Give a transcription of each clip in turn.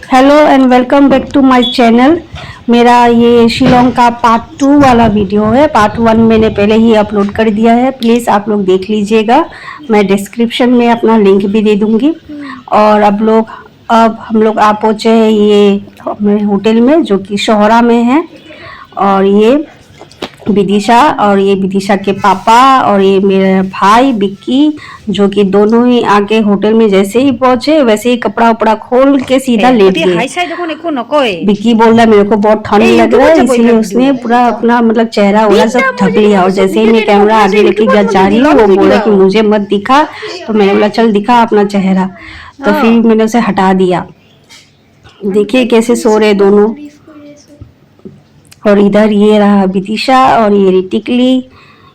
Hello and welcome back to my channel. मेरा ये शिलोंग का पार्ट 2 वाला वीडियो है। पार्ट 1 मैंने पहले ही अपलोड कर दिया है, प्लीज़ आप लोग देख लीजिएगा। मैं डिस्क्रिप्शन में अपना लिंक भी दे दूंगी। और अब हम लोग आ पहुँचे हैं ये होटल में, जो कि शोहरा में है। और ये विदिशा और ये विदिशा के पापा और ये मेरा भाई बिक्की, जो कि दोनों ही आके होटल में जैसे ही पहुंचे वैसे ही कपड़ा उपड़ा खोल के सीधा लेट गए। बिक्की बोल रहा है मेरे को बहुत ठंड लग रहा है, इसीलिए उसने पूरा अपना मतलब चेहरा वगैरह सब ढक लिया। और जैसे ही मैं कैमरा आगे लेके जा रही हूँ, वो बोला कि मुझे मत दिखा, तो मैंने बोला चल दिखा अपना चेहरा। तो फिर मैंने उसे हटा दिया। देखिए कैसे सो रहे दोनों। और इधर ये रहा विदिशा और ये टिकली।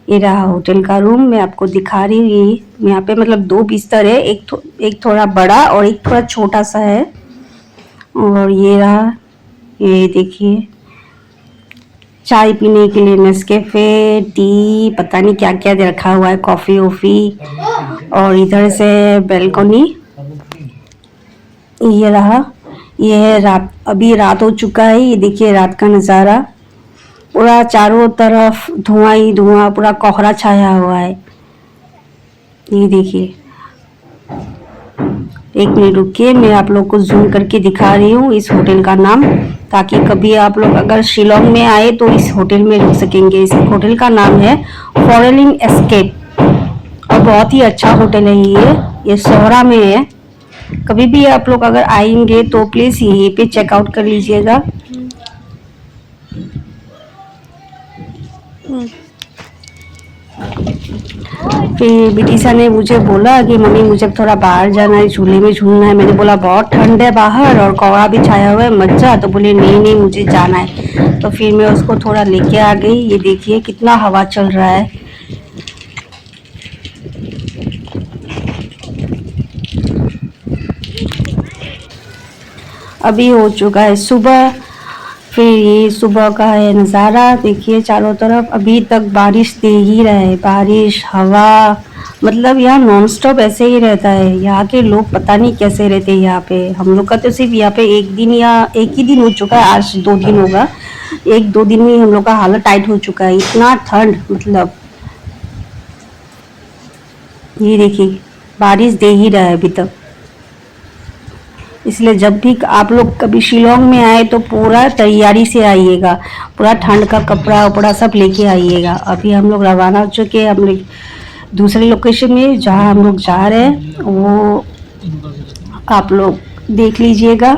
ये रहा होटल का रूम, मैं आपको दिखा रही हूँ। यहाँ पे मतलब 2 बिस्तर है, एक थोड़ा बड़ा और एक थोड़ा छोटा सा है। और ये रहा, ये देखिए चाय पीने के लिए नेस्कैफे, टी, पता नहीं क्या क्या रखा हुआ है, कॉफ़ी वॉफ़ी। और इधर से बैल्कनी ये रहा। ये है रात, अभी रात हो चुका है। ये देखिए रात का नज़ारा, पूरा चारों तरफ धुआं ही धुआं, पूरा कोहरा छाया हुआ है। ये देखिए, एक मिनट रुकिए, मैं आप लोग को जूम करके दिखा रही हूँ इस होटल का नाम, ताकि कभी आप लोग अगर शिलोंग में आए तो इस होटल में रुक सकेंगे। इस होटल का नाम है फॉरेनिंग एस्केप और बहुत ही अच्छा होटल है ये सोहरा में है। कभी भी आप लोग अगर आएंगे तो प्लीज़ यहीं पे चेकआउट कर लीजिएगा। फिर विदिशा ने मुझे बोला कि मम्मी मुझे थोड़ा बाहर जाना है, झूले में झूलना है। मैंने बोला बहुत ठंड है बाहर और कोहरा भी छाया हुआ है, मत जा। तो बोले नहीं नहीं मुझे जाना है। तो फिर मैं उसको थोड़ा लेके आ गई। ये देखिए कितना हवा चल रहा है। अभी हो चुका है सुबह। फिर ये सुबह का है नज़ारा, देखिए चारों तरफ अभी तक बारिश दे ही रहा है। बारिश, हवा, मतलब यहाँ नॉन स्टॉप ऐसे ही रहता है। यहाँ के लोग पता नहीं कैसे रहते हैं यहाँ पे। हम लोग का तो सिर्फ यहाँ पे एक दिन या एक ही दिन हो चुका है, आज 2 दिन होगा। 1-2 दिन में हम लोग का हालत टाइट हो चुका है, इतना ठंड। मतलब ये देखिए बारिश दे ही रहा है अभी तक। इसलिए जब भी आप लोग कभी शिलोंग में आए तो पूरा तैयारी से आइएगा, पूरा ठंड का कपड़ा उपड़ा सब लेके आइएगा। अभी हम लोग रवाना हो चुके हैं हम लोग दूसरे लोकेशन में, जहाँ हम लोग जा रहे हैं वो आप लोग देख लीजिएगा।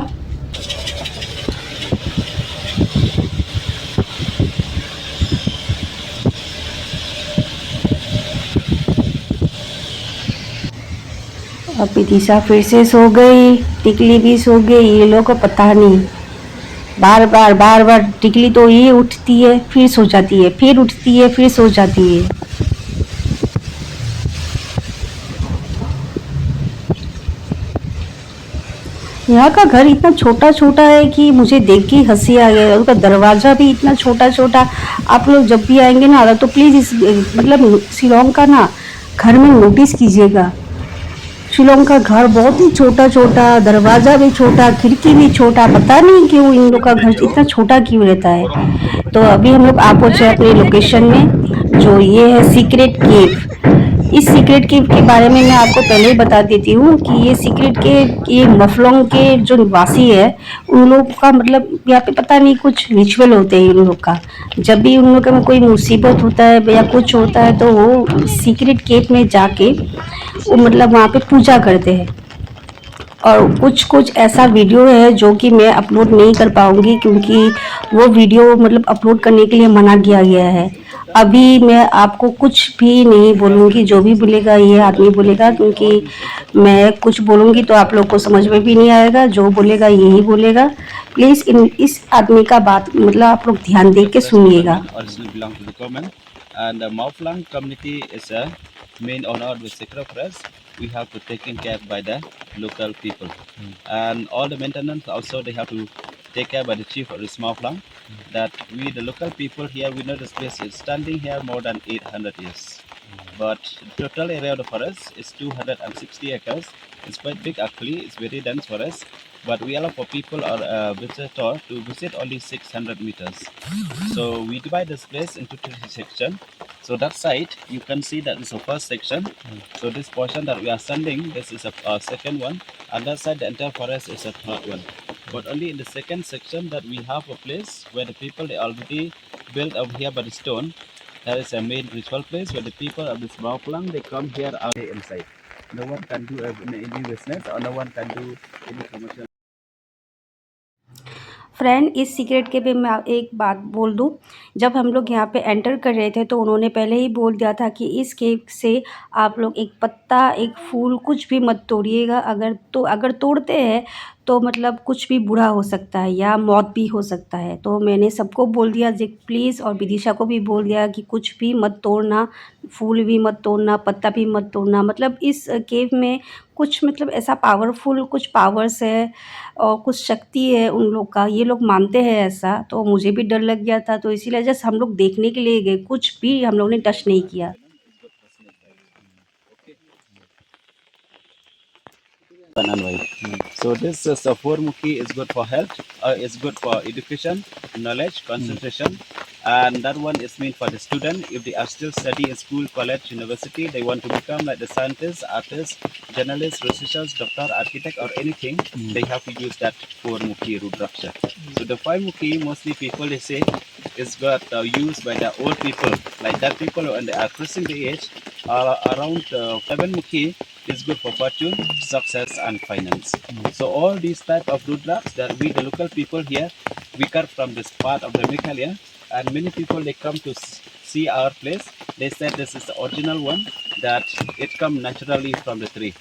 अब विदिशा फिर से सो गई, टिकली भी सो गई। ये लोग को पता नहीं, बार बार टिकली तो ये उठती है फिर सो जाती है, फिर उठती है फिर सो जाती है। यहाँ का घर इतना छोटा छोटा है कि मुझे देख के हंसी आ गया। उसका दरवाज़ा भी इतना छोटा छोटा। आप लोग जब भी आएंगे ना तो प्लीज़ इस मतलब शिलोंग का ना घर में नोटिस कीजिएगा। शिलोंग का घर बहुत ही छोटा छोटा, दरवाज़ा भी छोटा, खिड़की भी छोटा। पता नहीं क्यों इन लोग का घर इतना छोटा क्यों रहता है। तो अभी हम लोग आ पहुँचे अपने लोकेशन में, जो ये है सीक्रेट केव। इस सीक्रेट केव के बारे में मैं आपको पहले ही बता देती हूँ कि ये सीक्रेट केव, ये मफलोंग के जो निवासी है उन लोग का मतलब यहाँ पे पता नहीं कुछ रिचुअल होते हैं उन लोग का। जब भी उन लोग का कोई मुसीबत होता है या कुछ होता है तो वो सीक्रेट केव में जाके वो मतलब वहाँ पे पूजा करते हैं। और कुछ कुछ ऐसा वीडियो है जो कि मैं अपलोड नहीं कर पाऊँगी, क्योंकि वो वीडियो मतलब अपलोड करने के लिए मना किया गया है। अभी मैं आपको कुछ भी नहीं बोलूँगी, जो भी बोलेगा ये आदमी बोलेगा, क्योंकि मैं कुछ बोलूँगी तो आप लोग को समझ में भी नहीं आएगा। जो बोलेगा यही बोलेगा। प्लीज़ इस आदमी का बात मतलब आप लोग ध्यान दे के सुनिएगा। And the Mauflang community is a main honor with sacrifice. We have to taken care by the local people, and all the maintenance also they have to take care by the chief of the Mauflang. That we the local people here, we know this place is standing here more than 800 years. But the total area of the forest is 260 acres. It's quite big actually. It's very dense forest. But we allow for people or visitor to visit only 600 meters. So we divide this place into three sections. So that side you can see that is the first section. So this portion that we are standing, this is a second one, and that side the entire forest is a third one. But only in the second section that we have a place where the people they already built over here by the stone. That is a main ritual place where the people of this Bauplang they come here out inside. No one can do any business or no one can do any commercial. Friend, इस secret के पे मैं एक बात बोल दूँ। जब हम लोग यहाँ पे एंटर कर रहे थे तो उन्होंने पहले ही बोल दिया था कि इस केव से आप लोग एक पत्ता, एक फूल कुछ भी मत तोड़िएगा। अगर तोड़ते हैं तो मतलब कुछ भी बुरा हो सकता है या मौत भी हो सकता है। तो मैंने सबको बोल दिया जी प्लीज़, और विदिशा को भी बोल दिया कि कुछ भी मत तोड़ना, फूल भी मत तोड़ना, पत्ता भी मत तोड़ना। मतलब इस केव में कुछ मतलब ऐसा पावरफुल कुछ पावर्स है और कुछ शक्ति है उन लोग का, ये लोग मानते हैं ऐसा। तो मुझे भी डर लग गया था, तो इसीलिए जस्ट हम लोग देखने के लिए गए, कुछ भी हम लोग ने टच नहीं किया। Bananwai. So this Saformukhi is good for health, it's good for education, knowledge, concentration, and that one is meant for the student. If they are still studying in school, college, university, they want to become like the scientists, artists, journalists, researchers, doctor, architect, or anything, they have to use that Mukhi Rudraksha. So the five Mukhi, mostly people they say, is got used by the old people, like that people when they are crossing the age, around seven Mukhi is good for fortune, success, and finance. So all these type of rudraks that we, the local people here, we cut from this part of the Meghalaya, and many people they come to see our place. They said this is the original one that it come naturally from the tree.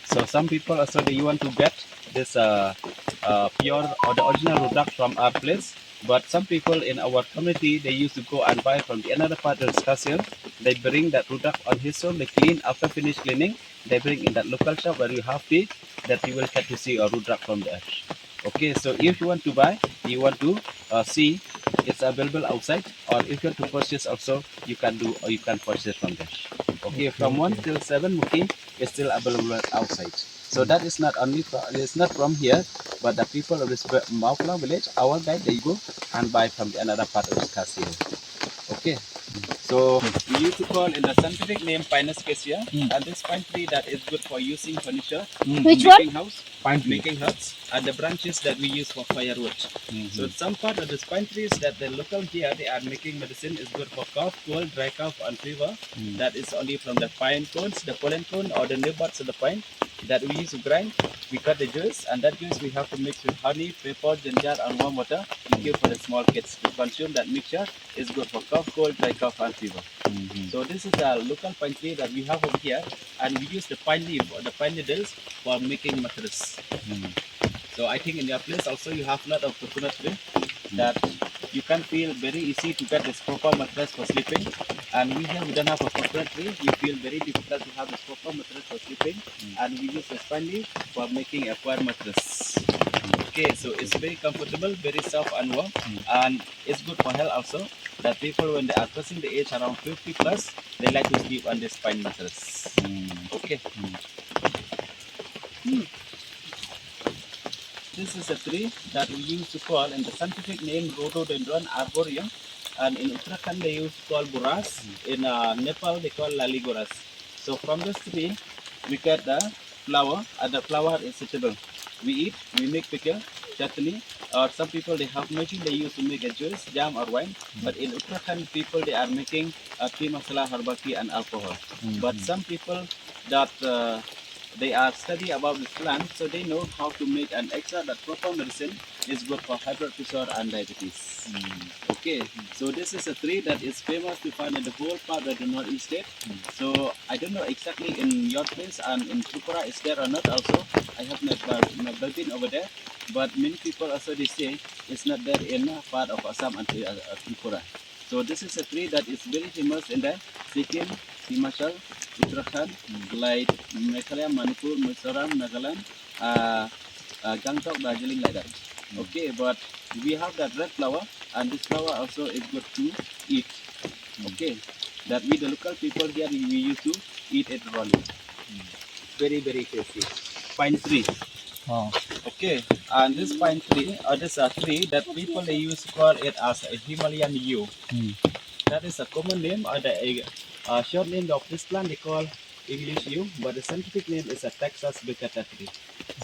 So some people also they want to get this pure or the original rudrak from our place. But some people in our community they used to go and buy from the another part of the castle. They bring that rudrak on his own. They clean after finish cleaning. They bring in that local shop where you have tea that you will get to see a rudrak from there. Okay, so if you want to buy, you want to see, it's available outside, or if you want to purchase also, you can do or you can purchase from there. Okay, from 1 till 7 Muki is still available outside. So that is not only it's not from here, but the people of this Mauplang village, our guide, they go and buy from the another part of the castle. Okay. So we used to call in the scientific name Pinus cassia, and this pine tree that is good for using furniture, Which making house, Pine tree. making huts, and the branches that we use for firewood. So some part of this pine trees that the local here they are making medicine is good for cough, cold, dry cough, and fever. That is only from the pine cones, the pollen cone, or the new buds of the pine that we use to grind. We cut the juice, and that juice we have to mix with honey, pepper, ginger, and warm water to give for the small kids to consume. That mixture is good for cough, cold, dry cough, and fever. So this is a local pine tree that we have over here, and we use the pine leaf or the pine needles for making mattress. So I think in your place also you have a lot of coconut tree that you can feel very easy to get this proper mattress for sleeping. And we here we don't have a coconut tree. We feel very difficult to have this proper mattress for sleeping. And we use this pine leaf for making a quiet mattress. Okay, so it's very comfortable, very soft and warm, and it's good for health also. That people when they are crossing the age around 50 plus, they like to sleep on this pine mattress. Okay. This is a tree that we used to call in the scientific name Rhododendron arboreum, and in Uttarakhand they used to call buras. In Nepal they call laligoras. So from this tree we get the flower, and the flower is eatable. We eat, we make pickle, chutney, or some people they have making they used to make a juice, jam or wine. But in Uttarakhand people they are making tea masala, herbal tea and alcohol. But some people that they are study about this plant, so they know how to make an extra that proper medicine is good for high blood pressure and diabetes. Okay, so this is a tree that is famous to find in the whole part of the northeast state. So I don't know exactly in your place and in Tripura is there or not also. I have never been over there, but many people also they say it's not there in part of Assam and Tripura. So this is a tree that is very famous in the Sikkim, Himachal, Uttarakhand, like Meghalaya, Manipur, Mizoram, Nagaland, Gangtok, Darjeeling, like that. Okay, but we have that red flower, and this flower also is good to eat. Okay, that we the local people here we used to eat it rawly. Very tasty. Pine tree. Oh. Okay, and this pine tree, or this tree that people they used to call it as a Himalayan yew. That is a common name or the short name of this plant they call English yew, but the scientific name is a Texas baccata tree.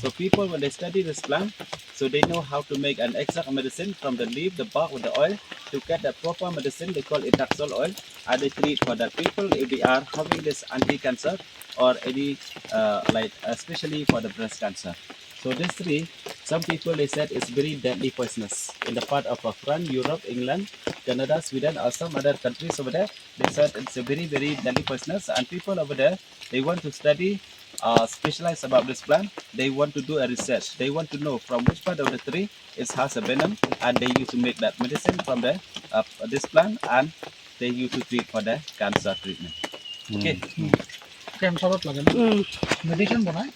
So people when they study this plant, so they know how to make an exact medicine from the leaf, the bark with the oil to get the proper medicine. They call it Taxol oil, and they treat for the people if they are having this anti-cancer or any especially for the breast cancer. So this tree, some people they said is very deadly poisonous. In the part of France, Europe, England, Canada, Sweden, or some other countries over there, they said it's a very deadly poisonous. And people over there, they want to study, specialize about this plant. They want to do a research. They want to know from which part of the tree it has a venom, and they used to make that medicine from the this plant, and they used to treat for the cancer treatment. Okay. कैंसरत लगे ना medicine बनाए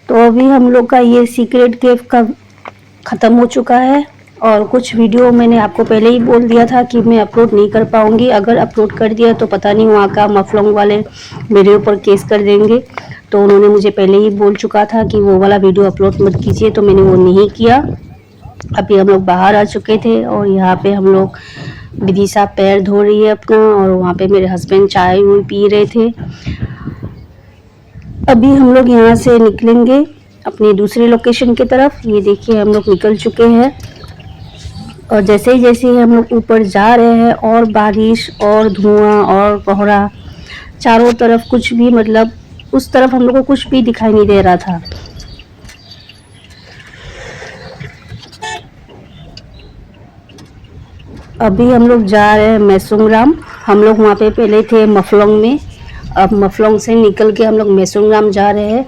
तो अभी हम लोग का ये secret केव का ख़त्म हो चुका है, और कुछ वीडियो मैंने आपको पहले ही बोल दिया था कि मैं अपलोड नहीं कर पाऊँगी। अगर अपलोड कर दिया तो पता नहीं वहाँ का मफलोंग वाले मेरे ऊपर केस कर देंगे, तो उन्होंने मुझे पहले ही बोल चुका था कि वो वाला वीडियो अपलोड मत कीजिए, तो मैंने वो नहीं किया। अभी हम लोग बाहर आ चुके थे और यहाँ पे हम लोग विदिशा पैर धो रही है अपना, और वहाँ पे मेरे हस्बैंड चाय पी रहे थे। अभी हम लोग यहाँ से निकलेंगे अपनी दूसरे लोकेशन की तरफ। ये देखिए हम लोग निकल चुके हैं, और जैसे ही हम लोग ऊपर जा रहे हैं और बारिश और धुआं और कोहरा चारों तरफ, कुछ भी मतलब उस तरफ हम लोग को कुछ भी दिखाई नहीं दे रहा था। अभी हम लोग जा रहे हैं मैसुंगराम। हम लोग वहाँ पे पहले थे मफलोंग में, अब मफलोंग से निकल के हम लोग मैसुंगराम जा रहे हैं।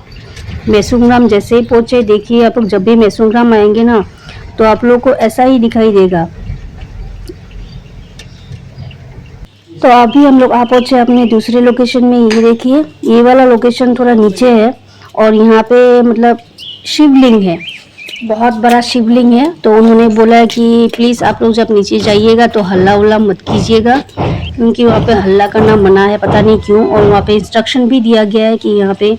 मैसुंगराम जैसे ही पहुँचे, देखिए आप लोग जब भी मैसुंगराम आएंगे ना तो आप लोग को ऐसा ही दिखाई देगा। तो अभी हम लोग आ पहुँचे अपने दूसरे लोकेशन में। ये देखिए ये वाला लोकेशन थोड़ा नीचे है, और यहाँ पे मतलब शिवलिंग है, बहुत बड़ा शिवलिंग है। तो उन्होंने बोला है कि प्लीज़ आप लोग जब नीचे जाइएगा तो हल्ला उल्ला मत कीजिएगा, क्योंकि वहाँ पे हल्ला करना मना है, पता नहीं क्यों। और वहाँ पे इंस्ट्रक्शन भी दिया गया है कि यहाँ पे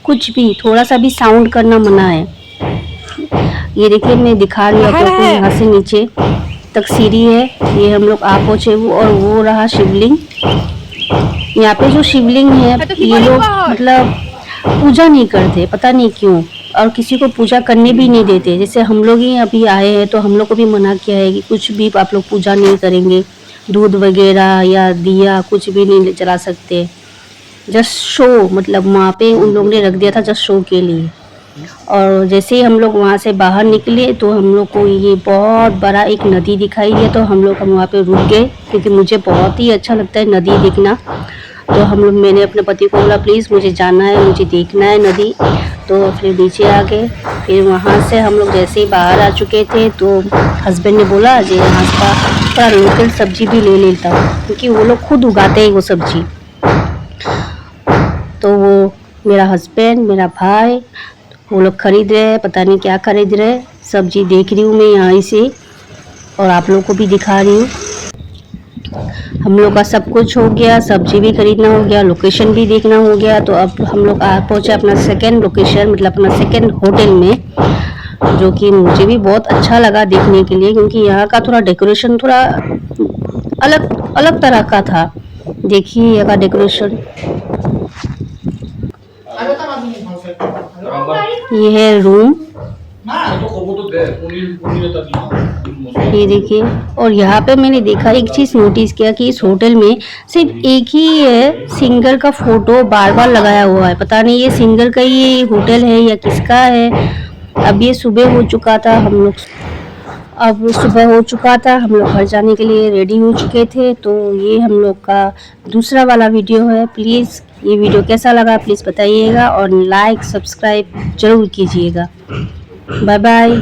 कुछ भी थोड़ा सा भी साउंड करना मना है। ये देखिए मैं दिखा रही हूँ आप लोग को, यहाँ से नीचे तक सीढ़ी है। ये हम लोग आ पहुँचे, और वो रहा शिवलिंग। यहाँ पे जो शिवलिंग है ये लोग मतलब पूजा नहीं करते, पता नहीं क्यों, और किसी को पूजा करने भी नहीं देते। जैसे हम लोग ही अभी आए हैं तो हम लोग को भी मना किया है कि कुछ भी आप लोग पूजा नहीं करेंगे, दूध वगैरह या दिया कुछ भी नहीं जला सकते। जस्ट शो, मतलब वहाँ पे उन लोगों ने रख दिया था जस्ट शो के लिए। और जैसे ही हम लोग वहाँ से बाहर निकले तो हम लोग को ये बहुत बड़ा एक नदी दिखाई दिया, तो हम वहाँ पे रुक गए, क्योंकि मुझे बहुत ही अच्छा लगता है नदी देखना। तो मैंने अपने पति को बोला प्लीज़ मुझे जाना है, मुझे देखना है नदी। तो फिर नीचे आ गए। फिर वहाँ से हम लोग जैसे ही बाहर आ चुके थे तो हस्बैंड ने बोला जी यहाँ का थोड़ा लोकल सब्जी भी ले लेता हूँ, क्योंकि वो लोग खुद उगाते हैं वो सब्जी। तो वो मेरा हस्बैंड, मेरा भाई, वो लोग खरीद रहे हैं, पता नहीं क्या खरीद रहे हैं। सब्जी देख रही हूँ मैं यहाँ से, और आप लोगों को भी दिखा रही हूँ। हम लोग का सब कुछ हो गया, सब्जी भी खरीदना हो गया, लोकेशन भी देखना हो गया। तो अब हम लोग आ पहुँचे अपना सेकंड लोकेशन, मतलब अपना सेकंड होटल में, जो कि मुझे भी बहुत अच्छा लगा देखने के लिए, क्योंकि यहाँ का थोड़ा डेकोरेशन थोड़ा अलग तरह का था। देखिए यहाँ का डेकोरेशन, ये है रूम, ये देखिए। और यहाँ पे मैंने देखा एक चीज़ नोटिस किया कि इस होटल में सिर्फ एक ही है सिंगर का फोटो बार बार लगाया हुआ है। पता नहीं ये सिंगर का ये होटल है या किसका है। अब ये सुबह हो चुका था, हम लोग घर जाने के लिए रेडी हो चुके थे। तो ये हम लोग का दूसरा वाला वीडियो है। प्लीज़ ये वीडियो कैसा लगा प्लीज़ बताइएगा, और लाइक सब्सक्राइब जरूर कीजिएगा। Bye bye.